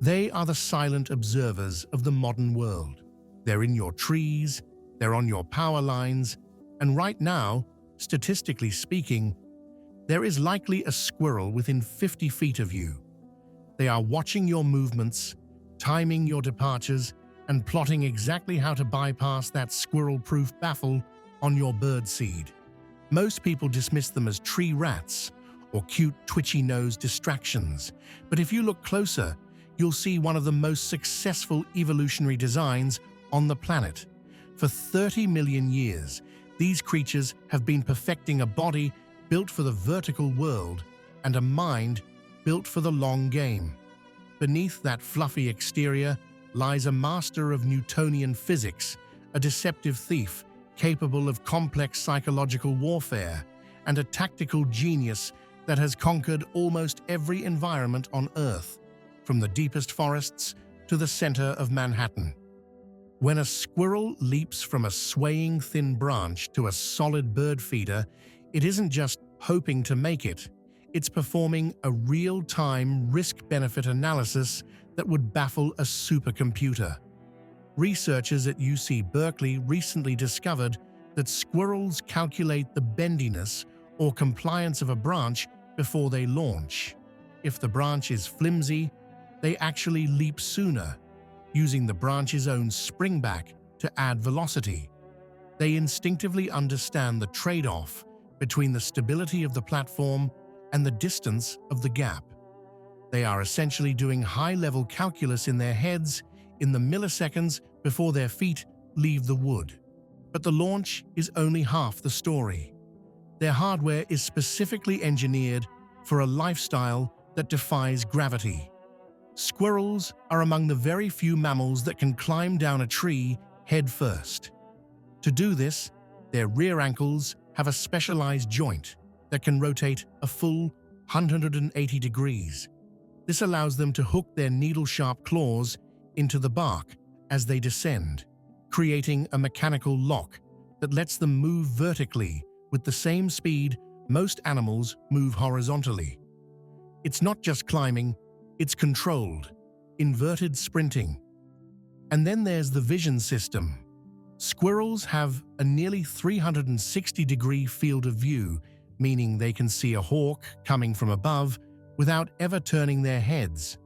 They are the silent observers of the modern world. They're in your trees, they're on your power lines, and right now, statistically speaking, there is likely a squirrel within 50 feet of you. They are watching your movements, timing your departures, and plotting exactly how to bypass that squirrel-proof baffle on your birdseed. Most people dismiss them as tree rats or cute twitchy-nosed distractions, but if you look closer, you'll see one of the most successful evolutionary designs on the planet. For 30 million years, these creatures have been perfecting a body built for the vertical world and a mind built for the long game. Beneath that fluffy exterior lies a master of Newtonian physics, a deceptive thief capable of complex psychological warfare, and a tactical genius that has conquered almost every environment on Earth, from the deepest forests to the center of Manhattan. When a squirrel leaps from a swaying thin branch to a solid bird feeder, it isn't just hoping to make it. It's performing a real-time risk-benefit analysis that would baffle a supercomputer. Researchers at UC Berkeley recently discovered that squirrels calculate the bendiness or compliance of a branch before they launch. If the branch is flimsy, they actually leap sooner, using the branch's own springback to add velocity. They instinctively understand the trade-off between the stability of the platform and the distance of the gap. They are essentially doing high-level calculus in their heads in the milliseconds before their feet leave the wood. But the launch is only half the story. Their hardware is specifically engineered for a lifestyle that defies gravity. Squirrels are among the very few mammals that can climb down a tree head first. To do this, their rear ankles have a specialized joint that can rotate a full 180 degrees. This allows them to hook their needle-sharp claws into the bark as they descend, creating a mechanical lock that lets them move vertically with the same speed most animals move horizontally. It's not just climbing, it's controlled, inverted sprinting. And then there's the vision system. Squirrels have a nearly 360-degree field of view, meaning they can see a hawk coming from above without ever turning their heads.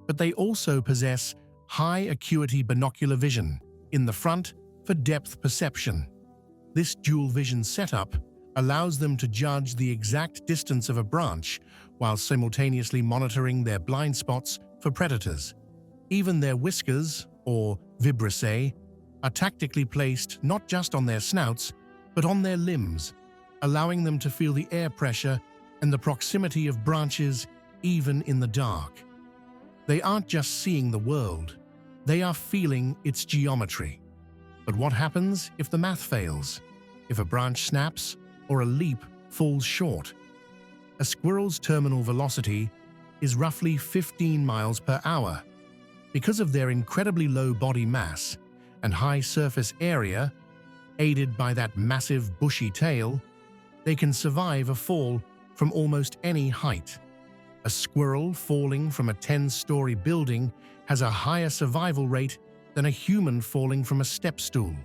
But they also possess high-acuity binocular vision in the front for depth perception. This dual vision setup allows them to judge the exact distance of a branch while simultaneously monitoring their blind spots for predators. Even their whiskers, or vibrissae, are tactically placed not just on their snouts, but on their limbs, allowing them to feel the air pressure and the proximity of branches even in the dark. They aren't just seeing the world, they are feeling its geometry. But what happens if the math fails? If a branch snaps or a leap falls short? A squirrel's terminal velocity is roughly 15 miles per hour. Because of their incredibly low body mass and high surface area, aided by that massive bushy tail, they can survive a fall from almost any height. A squirrel falling from a 10-story building has a higher survival rate than a human falling from a step stool.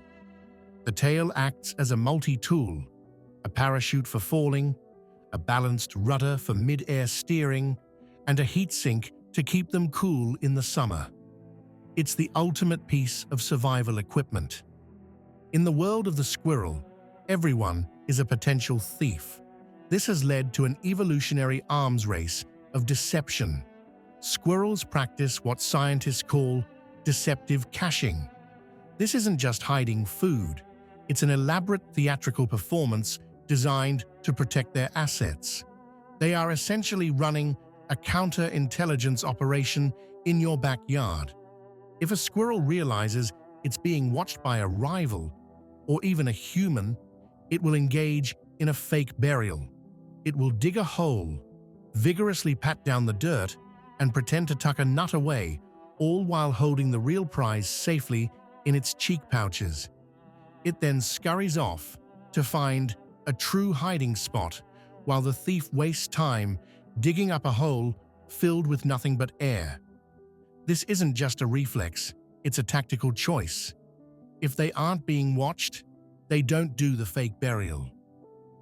The tail acts as a multi-tool, a parachute for falling, a balanced rudder for mid-air steering, and a heat sink to keep them cool in the summer. It's the ultimate piece of survival equipment. In the world of the squirrel, everyone is a potential thief. This has led to an evolutionary arms race of deception. Squirrels practice what scientists call deceptive caching. This isn't just hiding food, it's an elaborate theatrical performance designed to protect their assets. They are essentially running a counterintelligence operation in your backyard. If a squirrel realizes it's being watched by a rival, or even a human, it will engage in a fake burial. It will dig a hole, vigorously pat down the dirt, and pretend to tuck a nut away, all while holding the real prize safely in its cheek pouches. It then scurries off to find a true hiding spot, while the thief wastes time digging up a hole filled with nothing but air. This isn't just a reflex, it's a tactical choice. If they aren't being watched, they don't do the fake burial.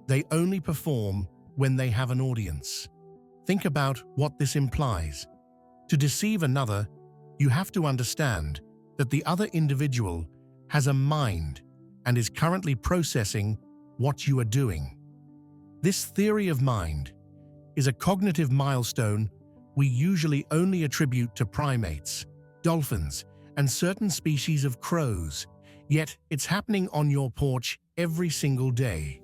They only perform when they have an audience. Think about what this implies. To deceive another, you have to understand that the other individual has a mind and is currently processing what you are doing. This theory of mind is a cognitive milestone we usually only attribute to primates, dolphins, and certain species of crows, yet it's happening on your porch every single day.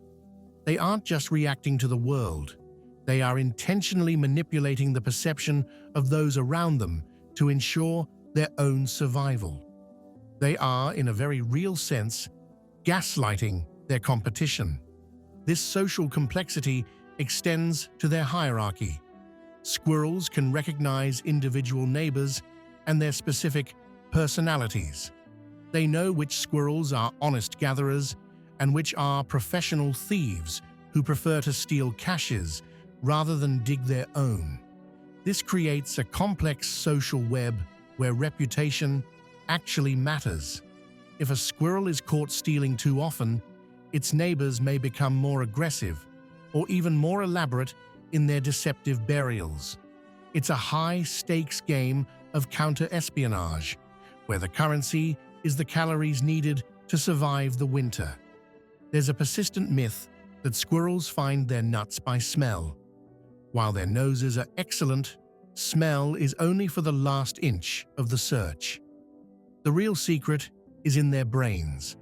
They aren't just reacting to the world, they are intentionally manipulating the perception of those around them to ensure their own survival. They are, in a very real sense, gaslighting their competition. This social complexity extends to their hierarchy. Squirrels can recognize individual neighbors and their specific personalities. They know which squirrels are honest gatherers and which are professional thieves who prefer to steal caches rather than dig their own. This creates a complex social web where reputation actually matters. If a squirrel is caught stealing too often, its neighbors may become more aggressive or even more elaborate in their deceptive burials. It's a high-stakes game of counter-espionage, where the currency is the calories needed to survive the winter. There's a persistent myth that squirrels find their nuts by smell. While their noses are excellent, smell is only for the last inch of the search. The real secret is in their brains.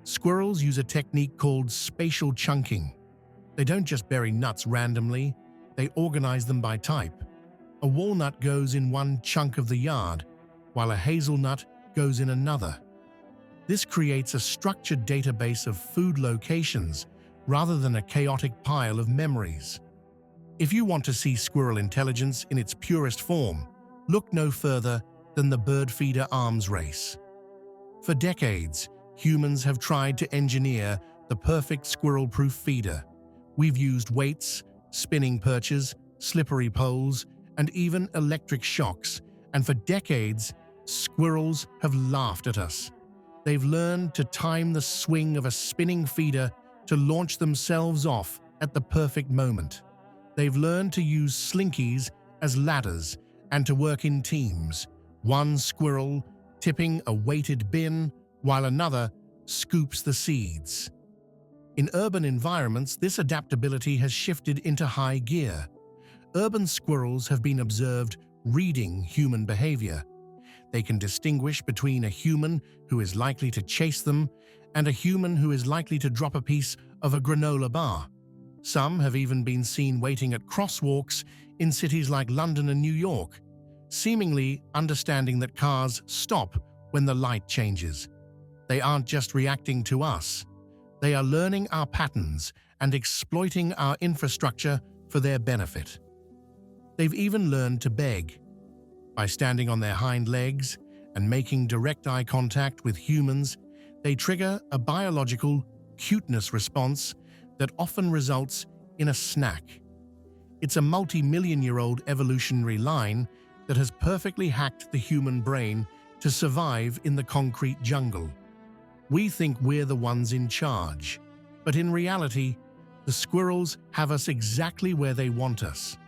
Squirrels use a technique called spatial chunking. They don't just bury nuts randomly, they organize them by type. A walnut goes in one chunk of the yard, while a hazelnut goes in another. This creates a structured database of food locations rather than a chaotic pile of memories. If you want to see squirrel intelligence in its purest form, look no further than the bird feeder arms race. For decades, humans have tried to engineer the perfect squirrel-proof feeder. We've used weights, spinning perches, slippery poles, and even electric shocks, and for decades, squirrels have laughed at us. They've learned to time the swing of a spinning feeder to launch themselves off at the perfect moment. They've learned to use slinkies as ladders and to work in teams, one squirrel tipping a weighted bin while another scoops the seeds. In urban environments, this adaptability has shifted into high gear. Urban squirrels have been observed reading human behavior. They can distinguish between a human who is likely to chase them and a human who is likely to drop a piece of a granola bar. Some have even been seen waiting at crosswalks in cities like London and New York, seemingly understanding that cars stop when the light changes. They aren't just reacting to us. They are learning our patterns and exploiting our infrastructure for their benefit. They've even learned to beg. By standing on their hind legs and making direct eye contact with humans, they trigger a biological cuteness response that often results in a snack. It's a multi-million-year-old evolutionary line that has perfectly hacked the human brain to survive in the concrete jungle. We think we're the ones in charge, but in reality, the squirrels have us exactly where they want us.